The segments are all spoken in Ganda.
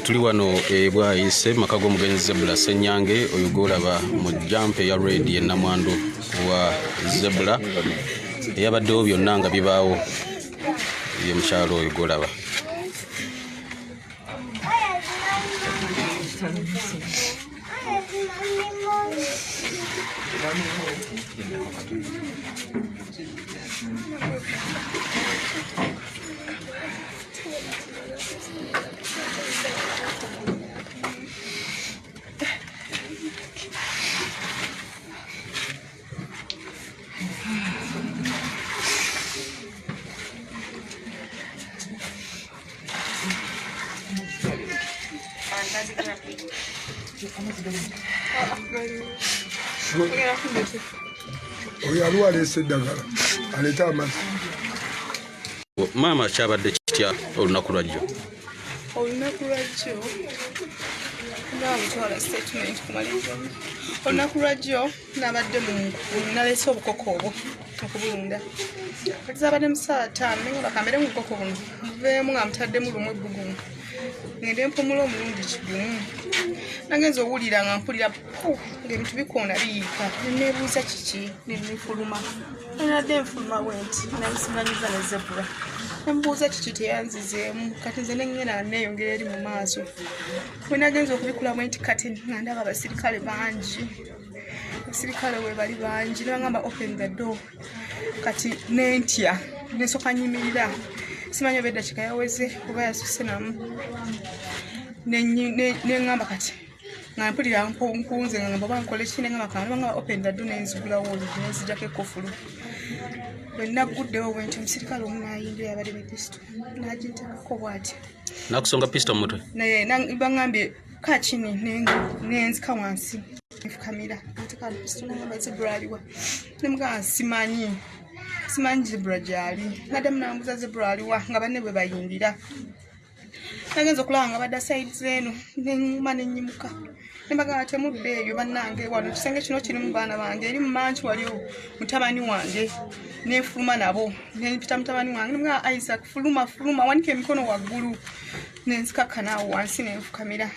Tuli wano bwayise maka g'omugenzi Zebula Ssenyange oyo gw'olaba mu jampa eya red ye namwandu wa Zebula eyabaddewo byonna nga bibaawo ye mukyalo oyo gw'olaba. Oyaluwa lese dagala aleta amasi. Mama kyabadde kitya olunaku lwajjo? Olunaku lwajjo naabutwala statement kumaliza. Olunaku lwajjo nabadde nalese obukoko obwo okubulunda. Kati zabadde mu ssaawa 5 nenga bakambere mu bukoko buno muveemu nga mutaddemu lumu ebbugumu. Ngende mpumula omulundi kigumu. Nagenza owulira nga mpulira ng'ebintu bikoona biyiika. Nebuuza kiki nenifuluma. Nadde nfuluma bwenti namusiganyiza ne Zebula. Nemubuuza kiki teyanzizeemu kati nze nengenda neeyongera eri mu maaso. Bwe nagenza okubikulamu nti kati nga ndaba abasirikale bangi. Abasirikale we bali bangi ne bangamba open the door. Kati nentya nesooka nyimirira. Simanyi oba eddakiika yaweze kuba yasuse namu. Nengamba kati nga mpulira nkunze nga ngamba bankole ki nengamba kanga bangamba open the door nenzigulawo olugi nenzijjako ekkofulu. Bwe nagguddewo bwenti omusirikale omu nayimbira yabadde ne pisto nagintekako bw'ati. Nakusonga pisto mu mutwe? Naye bangambye kakini nenzika wansi nfukamira nteka pisto nangamba Zebula aliwa. Nemugamba simanyi Zebula gyali. Naddamu nambuuza Zebula aliwa nga banne bwe bayimbira. Nagenza okulaba nga badda sayidi zeeno neŋŋuma nenyimuka. Nebagamba temudde eyo bannange wano ekisenge kino kirimu baana bange eri mu manki waliwo mutabani wange. Nenfuluma nabo nempita mutabani wange nemugamba Isaac fuluma wanika emikono waggulu. Nenzikakkana awo wansi nenfukamira.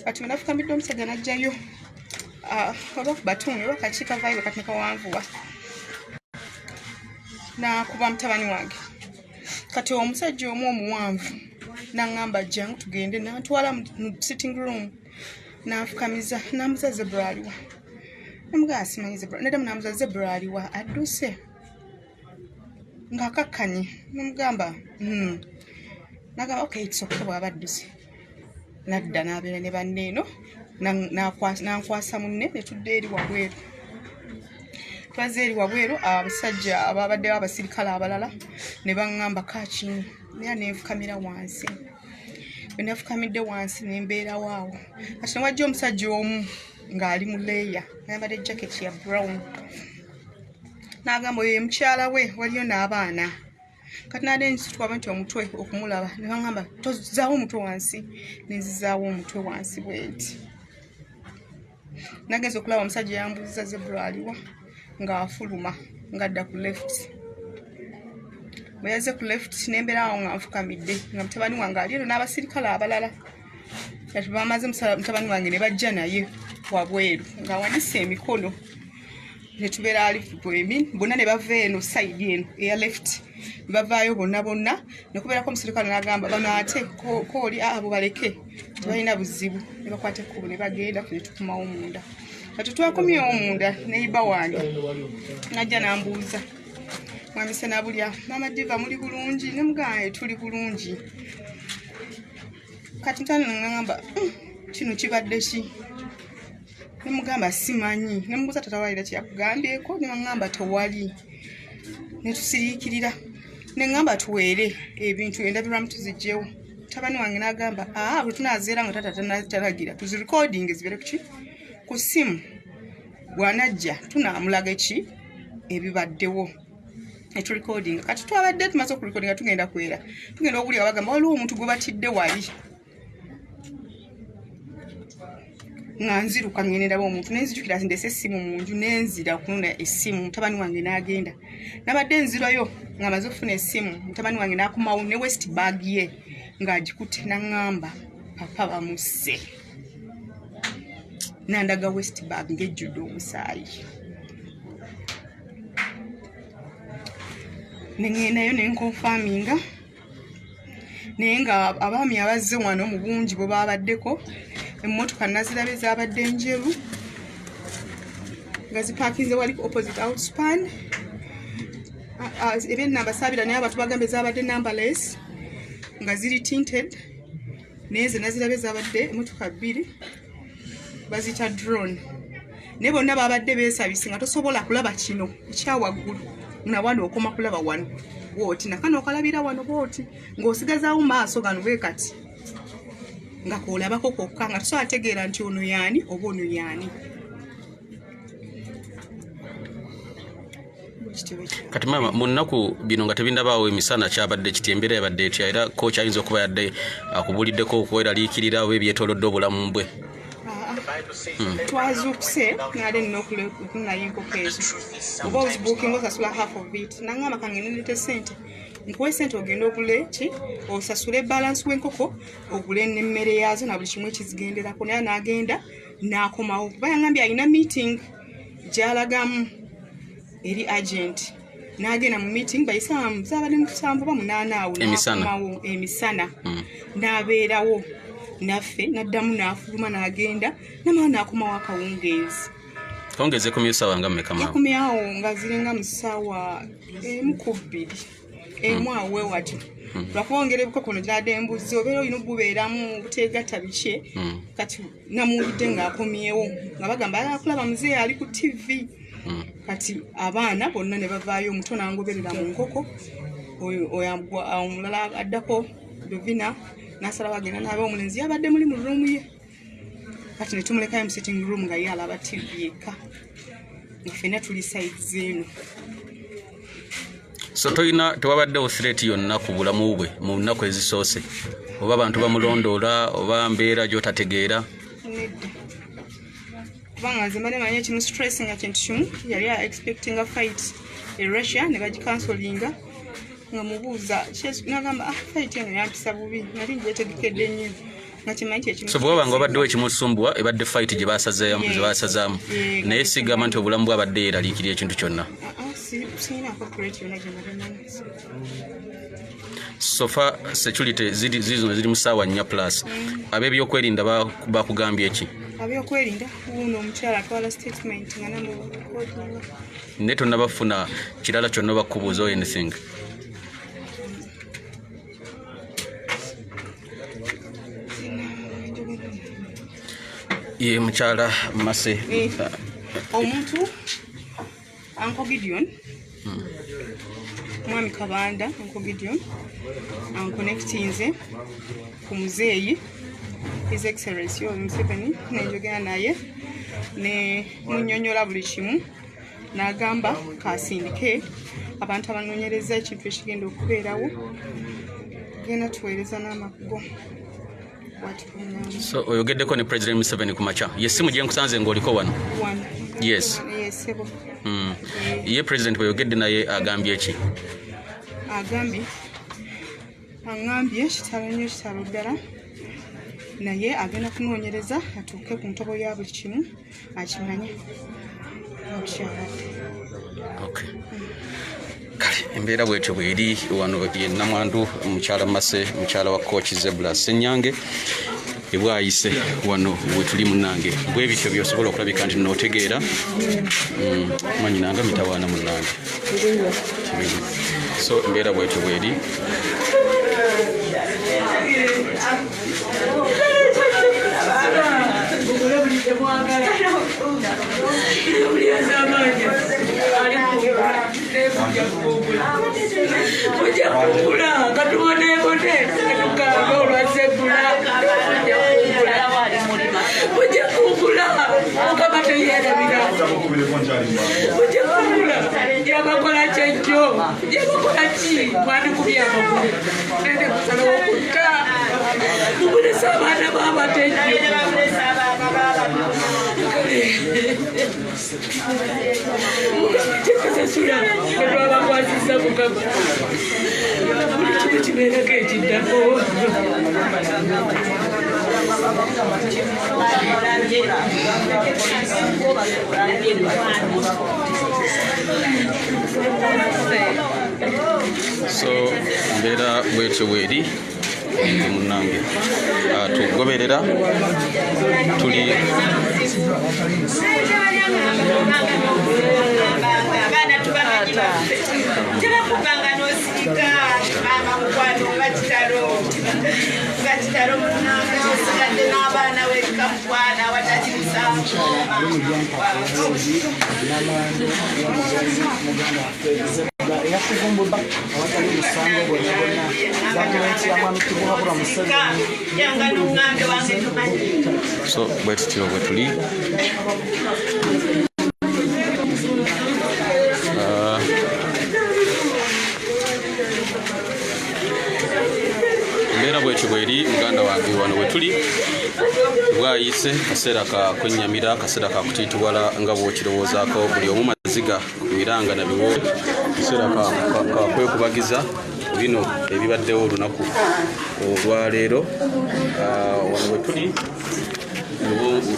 Kati bwe nafukamidde omusajja najjayo oba ku batuuni oba kakiika vaayo kati nekawanvuwa. Nakuba mutabani wange. Kati omusajja omu omuwanvu nangamba jangu tugende nantwala mu sitting room nanfukamiza namuza Zebula aliwa. Nemugamba simanyi Zebula. Neddamu namuza Zebula aliwa adduse ng'akakkanye. Nemugamba nagamba okay it's okay bw'aba adduse. Nadda n'abeera ne banne eno nankwasa munne ne tudda eri wabweru. Twaze eri wabweru abasajja ababaddewo abasirikale abalala ne baŋŋamba kakini naye nenfukamira wansi. Bwe nafukamidde wansi nembeerawo awo. Kati newajja omusajja omu ng'ali mu leeya ayambadde jaketi ya brown. N'agamba oyo ye mukyala we waliyo n'abaana. Kati nadde nsitwaba nti omutwe okumulaba ne baŋŋamba tozaawo omutwe wansi. Nenzizaawo omutwe wansi bwenti. Nagenza okulaba omusajja yambuuza Zebula aliwa ng'afuluma ng'adda ku left. Bwe yazze ku left nembeerawo nga nfukamidde nga mutabani wange ali eno n'abasirikale abalala. Kati bamaze mutabani wange ne bajja naye wabweru ng'awanise emikono. Ne tubeera ali bonna ne bava eno sayidi eno eya left. Ne bavaayo bonna ne kubeerako omusirikale n'agamba bano ate kooli abo baleke tebalina buzibu. Ne bakwata ekkubo ne bagenda ne tukumawo munda. Kati twakomyewo munda neyiba wange najja nambuuza mwamise nabulya mama Diva muli bulungi? Nemugamba tuli bulungi. Kati ntano nangamba kino kibadde ki? ne mugamba simanyi ne mbuza tatawalira kyakugambyeko ne ngamba tewali ne tusiriikirira ne ngamba tuweere ebintu endabirwamu tuzijjewo tabani wange n'agamba bwe tunazeera nga tata tanagira tuzi recording zibere kuki ku simu bwanajja tunamulaga eki ebibaddewo etu recording kati twabadde tumaze okurecordinga tugenda kwera tugenda okuwulira bagamba waliwo omuntu gwe batidde wali nga nziruka ngendaba omuntu nenzijukira ndese essimu mu nju nenzira okunona essimu mutabani wange n'agenda nabadde nzirayo nga maze okufuna essimu mutabani wange n'akomawo ne west bag ye ng'agikutte n'aŋŋamba papa bamusse nandaga west bag ng'ejjudde omusaayi nengenayo nenkonfaminga naye nga abaami abazze wano mu bungi bwe babaddeko emmotoka nazirabe zabadde enjeru nga zipakinze wali opposite outspan ebyenamba saabira naye abantu bagambe zabadde numberless nga ziri tinted naye ze nazirabe zabadde emmotoka bbiri bazita drone naye bonna babadde beesabise nga tosobola kulaba kino ekyawaggulu nawano okoma kulaba wano bwoti nakano okalabira wano bwoti ng'osigazaawo maaso gano bwe kati nga koolabako kokka nga tusobola tegeera nti ono yaani oba ono yaani kati mama mu nnaku bino nga tebindabaawo emisana kyabadde kiti embeera yabadde etya era kooki ayinza okuba yadde akubuliddeko okweraliikirira oba ebyetoolodde obulamu bwe twazuukuse naale nina okunayinkoko ezo oba ozibuukinga osasula half of it naŋŋamba kange nirete sente nkuwe sente ogenda ogule ki osasule balance w'enkoko ogule n'emmere yaazo na buli kimu ekizigenderako naye n'agenda n'akomawo kuba yaŋŋambye alina meeting gy'alagamu eri agent n'agenda mu meeting bayisamu zabadde mu 7 oba 8 awo n'akomawo emisana n'abeerawo naffe naddamu n'afuluma n'agenda namala n'akomawo akawungeezi kawungeezi ekomye essaawa nga mmeka maama yakomyawo nga ziringa mu ssaawa 1-2 emu awe wati lwakwongera ebikoko no gyadde embuzi obeera olina okubeeramu buteegatta biki kati namuwulidde ng'akomyewo nga bagamba akulaba muzeeyi ali ku tv kati abaana bonna ne bavaayo omuto n'angoberera mu nkoko omulala addako Dovina nasala bagenda nabe omulenzi yabadde muli mu room ye kati ne tumulekayo mu sitting room nga ye alaba tv yekka nga ffenna tuli sides eno so tewabaddewo threat yonna ku bulamu bwe mu nnaku ezisoose oba abantu bamulondoola oba mbeera gy'otategeera nedda kubanga nze mbadde manya ekimu stress nga kintu kimu yali expecting a fight e Russia ne bagikansolinga nga mubuuza nagamba fight eno yampisa bubi nali ngyetegekedde nnyo nga kimanyi kyekimu so bwaba nga obaddewo ekimusumbwa ebadde fight gye basazaamu naye sigamba nti obulamu bwabadde yeraliikirira ekintu kyonna siinaako kureti yonna gye nabemanya sofa security zino ziri mu ssaawa 4 plus ab'ebyokwerinda bakugambye eki ab'ebyokwerinda Wuuno omukyala atwala statement nga namukoodinga naye tonnabafuna kirala kyonna bakubuuza o anything ye mukyala Mase omuntu Uncle Gideon mwami Kabanda Uncle Gideon anconnectinze ku muzeeyi His Excellency Museveni nenjogera naye ne munyonyola buli kimu n'agamba kasindike abantu abanoonyereza ekintu ekigenda okubeerawo genda tuweereza n'amakugo so oyogeddeko ne President Museveni ku makya yessimu gye nkusanze ng'oliko wano yes ye president bweyogedde naye agambye eki aŋŋambye kitalo nnyo kitalo ddala naye agenda kunoonyereza atuuke ku ntobo ya buli kimu akimanye okyaladde kale embeera bwetyo bweri wano ye Namwandu mukyala Mase mukyala wa Coach Zebra Ssenyange ebwayise wano wetuli munange bwe bityo byosobola okulabika nti nootegeera manyi nanga mitawaana munange so embeera bwetyo bweri So mbeera bwetyo bweri munange tugoberera tuli so bwetutyo bwe tuli mbeera bwetyo bweri muganda wange wano we tuli bwayise kaseera ka kwennyamira kaseera ka kutiitibwala nga bw'okirowoozaako buli omu maziga ku biranga nabiwo kaseera ka kwekubagiza bino ebibaddewo olunaku olwaleero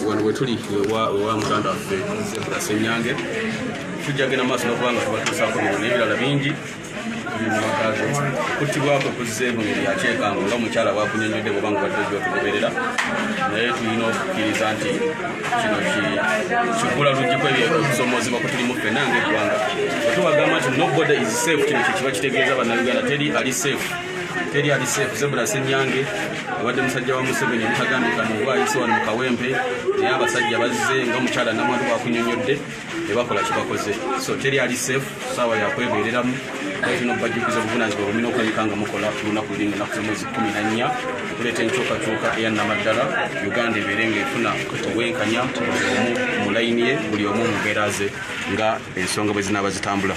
wano we tuli ewa muganda waffe Ssenyange tujja genda maaso n'okubanga tubatuusaako bino n'ebirala bingi kuttibwako kuzze mu ngeri yakyekango nga mukyala bwakunyonyodde bwoba nga badde ojja otugoberera naye tulina okukkiriza nti kino kigula luggi kwebyokusomozebwa kwe tulimu ffenna ng'eggwanga wetubagamba nti nobody is safe kino kyekiba kitegeeza bannayuganda teri ali safe Zebra Ssenyange abadde musajja wa Museveni ebitagambikano bwayise wano mu kawempe naye abasajja bazze nga mukyala namwandu bwakunyonyodde ne bakola kibakoze so teri ali safe saawa yakwebeereramu tulina okubajjukiza obuvunaanyizibwa bulina okulabika nga mukola olunaku luli nga naku z'omwezi 14 okuleeta enkyukakyuka eya nnamaddala Uganda ebeere ng'efuna obwenkanya buli omu mu layini ye buli omu mu mbeera ze nga ensonga bwe zinaaba zitambula.